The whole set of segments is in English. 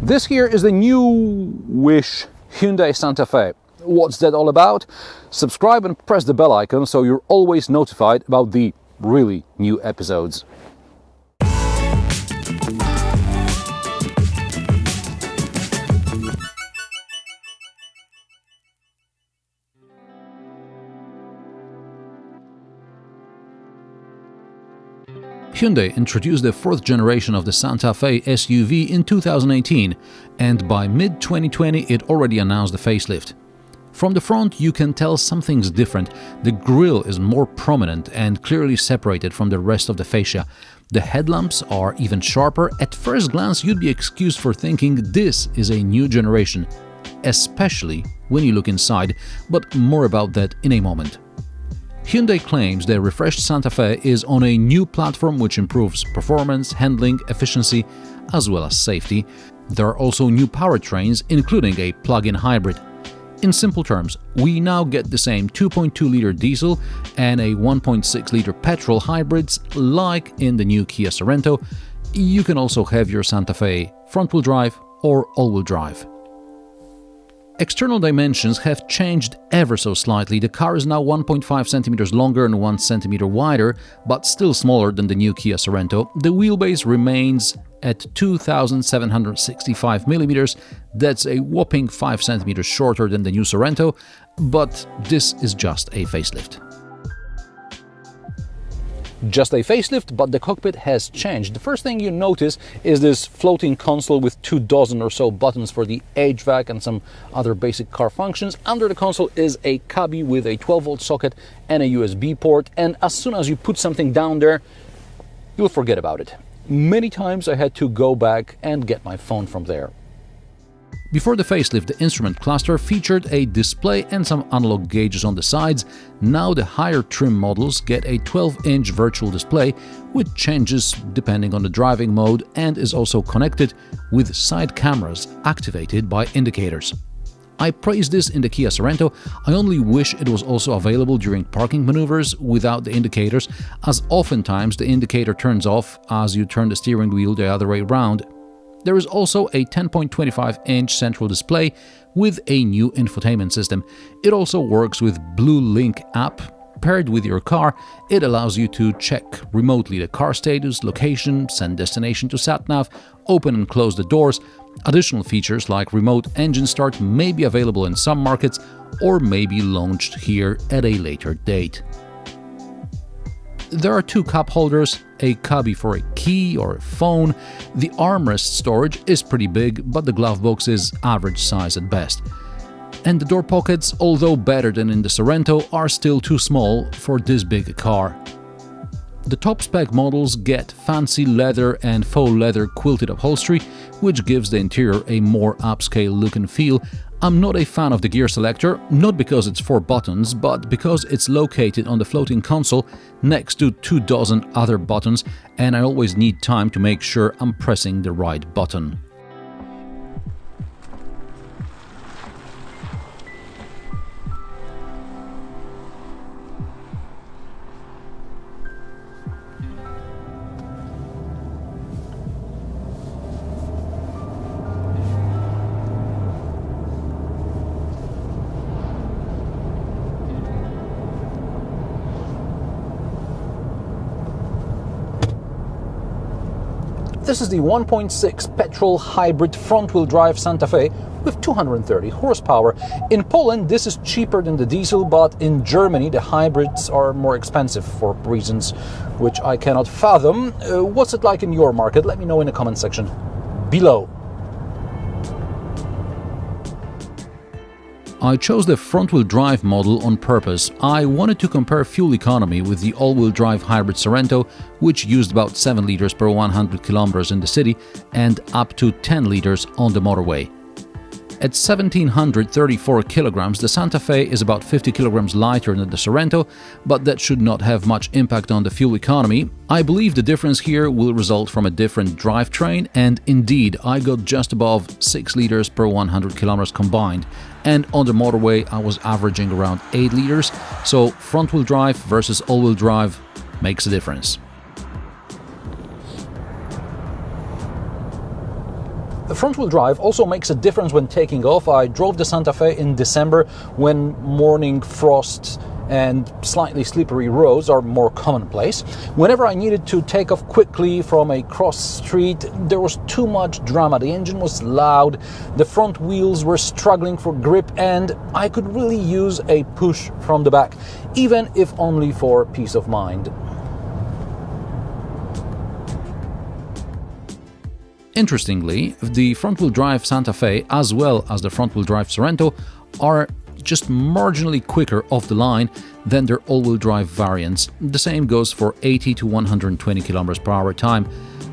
This here is the new-ish Hyundai Santa Fe. What's that all about? Subscribe and press the bell icon so you're always notified about the really new episodes. Hyundai introduced the fourth generation of the Santa Fe SUV in 2018, and by mid-2020 it already announced the facelift. From the front you can tell something's different. The grille is more prominent and clearly separated from the rest of the fascia. The headlamps are even sharper. At first glance you'd be excused for thinking this is a new generation, especially when you look inside, but more about that in a moment. Hyundai claims the refreshed Santa Fe is on a new platform which improves performance, handling, efficiency, as well as safety. There are also new powertrains, including a plug-in hybrid. In simple terms, we now get the same 2.2-liter diesel and a 1.6-liter petrol hybrids like in the new Kia Sorento. You can also have your Santa Fe front-wheel drive or all-wheel drive. External dimensions have changed ever so slightly. The car is now 1.5 centimeters longer and 1 centimeter wider, but still smaller than the new Kia Sorento. The wheelbase remains at 2,765 millimeters. That's a whopping 5 centimeters shorter than the new Sorento, but this is just a facelift. Just a facelift, but the cockpit has changed. The first thing you notice is this floating console with 24 or so buttons for the HVAC and some other basic car functions. Under the console is a cubby with a 12-volt socket and a USB port, and as soon as you put something down there, you'll forget about it. Many times I had to go back and get my phone from there. Before the facelift, the instrument cluster featured a display and some analog gauges on the sides. Now the higher trim models get a 12-inch virtual display, which changes depending on the driving mode and is also connected with side cameras activated by indicators. I praised this in the Kia Sorento. I only wish it was also available during parking maneuvers without the indicators, as oftentimes the indicator turns off as you turn the steering wheel the other way around. There is also a 10.25-inch central display with a new infotainment system. It also works with Blue Link app. Paired with your car, it allows you to check remotely the car status, location, send destination to SatNav, open and close the doors. Additional features like remote engine start may be available in some markets or may be launched here at a later date. There are two cup holders, a cubby for a key or a phone. The armrest storage is pretty big, but the glove box is average size at best. And the door pockets, although better than in the Sorento, are still too small for this big a car. The top spec models get fancy leather and faux leather quilted upholstery, which gives the interior a more upscale look and feel. I'm not a fan of the gear selector, not because it's 4 buttons, but because it's located on the floating console next to 24 other buttons, and I always need time to make sure I'm pressing the right button. This is the 1.6 petrol hybrid front-wheel drive Santa Fe with 230 horsepower. In Poland, this is cheaper than the diesel, but in Germany, the hybrids are more expensive for reasons which I cannot fathom. What's it like in your market? Let me know in the comment section below. I chose the front-wheel drive model on purpose. I wanted to compare fuel economy with the all-wheel drive hybrid Sorento, which used about 7 liters per 100 kilometers in the city and up to 10 liters on the motorway. At 1,734 kilograms, the Santa Fe is about 50 kilograms lighter than the Sorento, but that should not have much impact on the fuel economy. I believe the difference here will result from a different drivetrain, and indeed, I got just above 6 liters per 100 kilometers combined. And on the motorway, I was averaging around 8 liters, so front-wheel drive versus all-wheel drive makes a difference. The front-wheel drive also makes a difference when taking off. I drove the Santa Fe in December when morning frosts and slightly slippery roads are more commonplace. Whenever I needed to take off quickly from a cross street, there was too much drama. The engine was loud, the front wheels were struggling for grip, and I could really use a push from the back, even if only for peace of mind. Interestingly, the front-wheel drive Santa Fe as well as the front-wheel drive Sorento are just marginally quicker off the line than their all-wheel drive variants. The same goes for 80 to 120 km per hour time.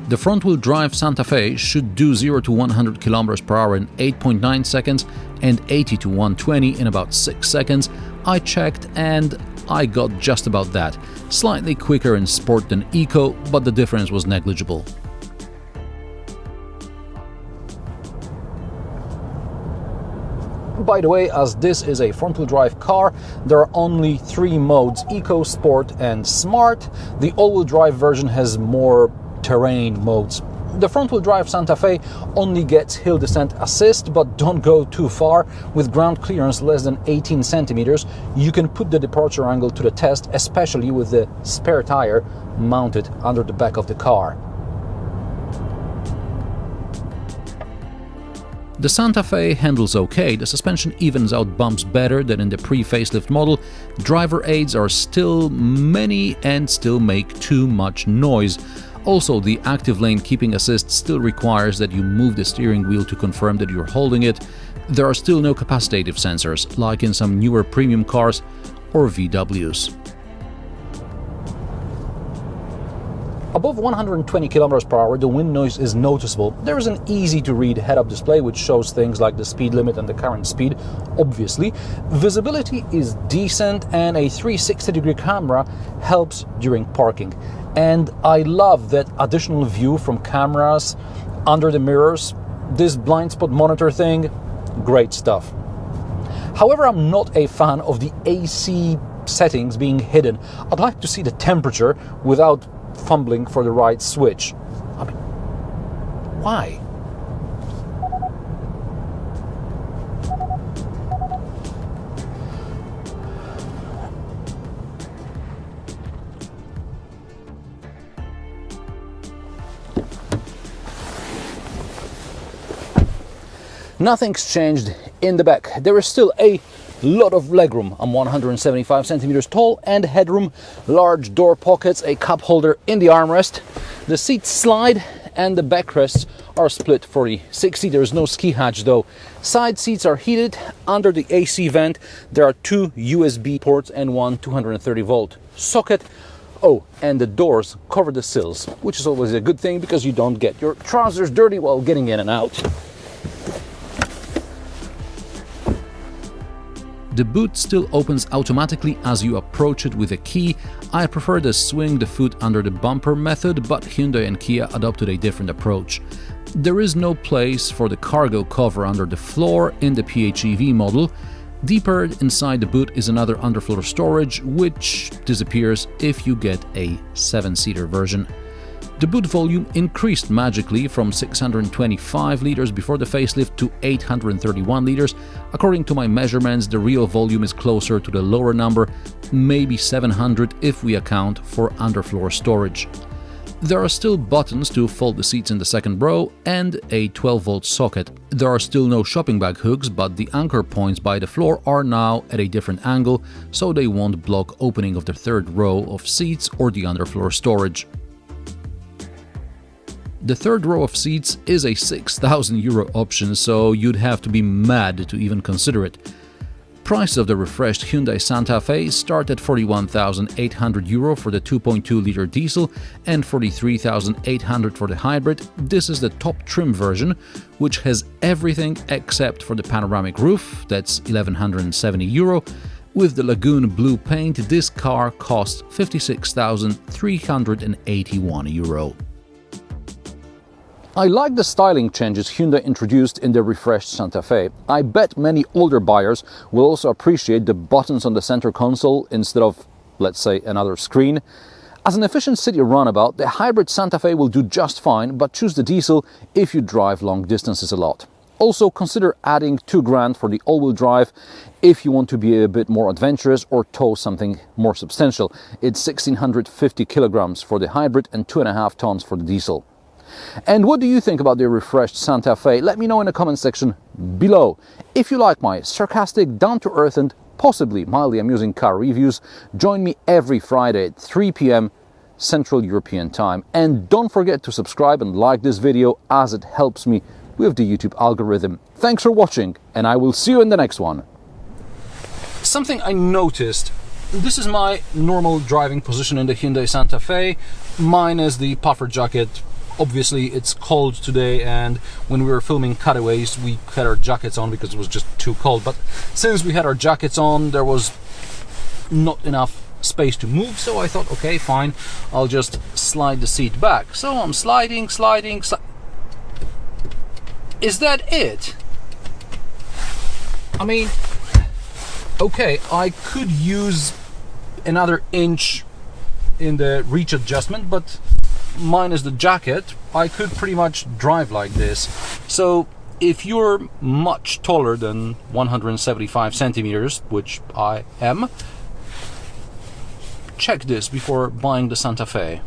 The front-wheel drive Santa Fe should do 0 to 100 km per hour in 8.9 seconds and 80 to 120 in about 6 seconds. I checked and I got just about that. Slightly quicker in Sport than Eco, but the difference was negligible. By the way, as this is a front-wheel drive car, there are only 3 modes: Eco, Sport and Smart. The all-wheel drive version has more terrain modes. The front-wheel drive Santa Fe only gets hill descent assist, but don't go too far. With ground clearance less than 18 centimeters, you can put the departure angle to the test, especially with the spare tire mounted under the back of the car. The Santa Fe handles okay, the suspension evens out bumps better than in the pre-facelift model, driver aids are still many and still make too much noise. Also, the active lane keeping assist still requires that you move the steering wheel to confirm that you're holding it. There are still no capacitive sensors, like in some newer premium cars or VWs. Above 120 km per hour, the wind noise is noticeable. There is an easy-to-read head-up display which shows things like the speed limit and the current speed, obviously. Visibility is decent and a 360-degree camera helps during parking. And I love that additional view from cameras under the mirrors. This blind spot monitor thing, great stuff. However, I'm not a fan of the AC settings being hidden. I'd like to see the temperature without fumbling for the right switch. I mean, why? Nothing's changed in the back. There is still a lot of legroom. I'm 175 centimeters tall and headroom, large door pockets, a cup holder in the armrest. The seats slide and the backrests are split for the 6 seaters. No ski hatch though. Side seats are heated. Under the AC vent there are 2 USB ports and 1 230 volt socket. Oh, and the doors cover the sills, which is always a good thing because you don't get your trousers dirty while getting in and out. The boot still opens automatically as you approach it with a key. I prefer the swing the foot under the bumper method, but Hyundai and Kia adopted a different approach. There is no place for the cargo cover under the floor in the PHEV model. Deeper inside the boot is another underfloor storage, which disappears if you get a 7-seater version. The boot volume increased magically from 625 liters before the facelift to 831 liters. According to my measurements, the real volume is closer to the lower number, maybe 700 if we account for underfloor storage. There are still buttons to fold the seats in the second row and a 12-volt socket. There are still no shopping bag hooks, but the anchor points by the floor are now at a different angle, so they won't block opening of the third row of seats or the underfloor storage. The third row of seats is a 6,000 euro option, so you'd have to be mad to even consider it. Price of the refreshed Hyundai Santa Fe start at 41,800 euro for the 2.2-liter diesel and 43,800 for the hybrid. This is the top trim version, which has everything except for the panoramic roof, that's 1,170 euro. With the Lagoon blue paint, this car costs 56,381 euro. I like the styling changes Hyundai introduced in the refreshed Santa Fe. I bet many older buyers will also appreciate the buttons on the center console instead of, let's say, another screen. As an efficient city runabout, the hybrid Santa Fe will do just fine, but choose the diesel if you drive long distances a lot. Also consider adding $2,000 for the all-wheel drive if you want to be a bit more adventurous or tow something more substantial. It's 1,650 kilograms for the hybrid and 2.5 tons for the diesel. And what do you think about the refreshed Santa Fe? Let me know in the comment section below. If you like my sarcastic, down-to-earth and possibly mildly amusing car reviews, join me every Friday at 3 p.m. Central European Time. And don't forget to subscribe and like this video, as it helps me with the YouTube algorithm. Thanks for watching, and I will see you in the next one. Something I noticed, this is my normal driving position in the Hyundai Santa Fe, minus the puffer jacket. Obviously it's cold today, and when we were filming cutaways we had our jackets on because it was just too cold, but since we had our jackets on there was not enough space to move, so I thought, okay, fine, I'll just slide the seat back. So I'm sliding. Is that it? I mean, okay, I could use another inch in the reach adjustment, but minus the jacket, I could pretty much drive like this. So if you're much taller than 175 centimeters, which I am, check this before buying the Santa Fe.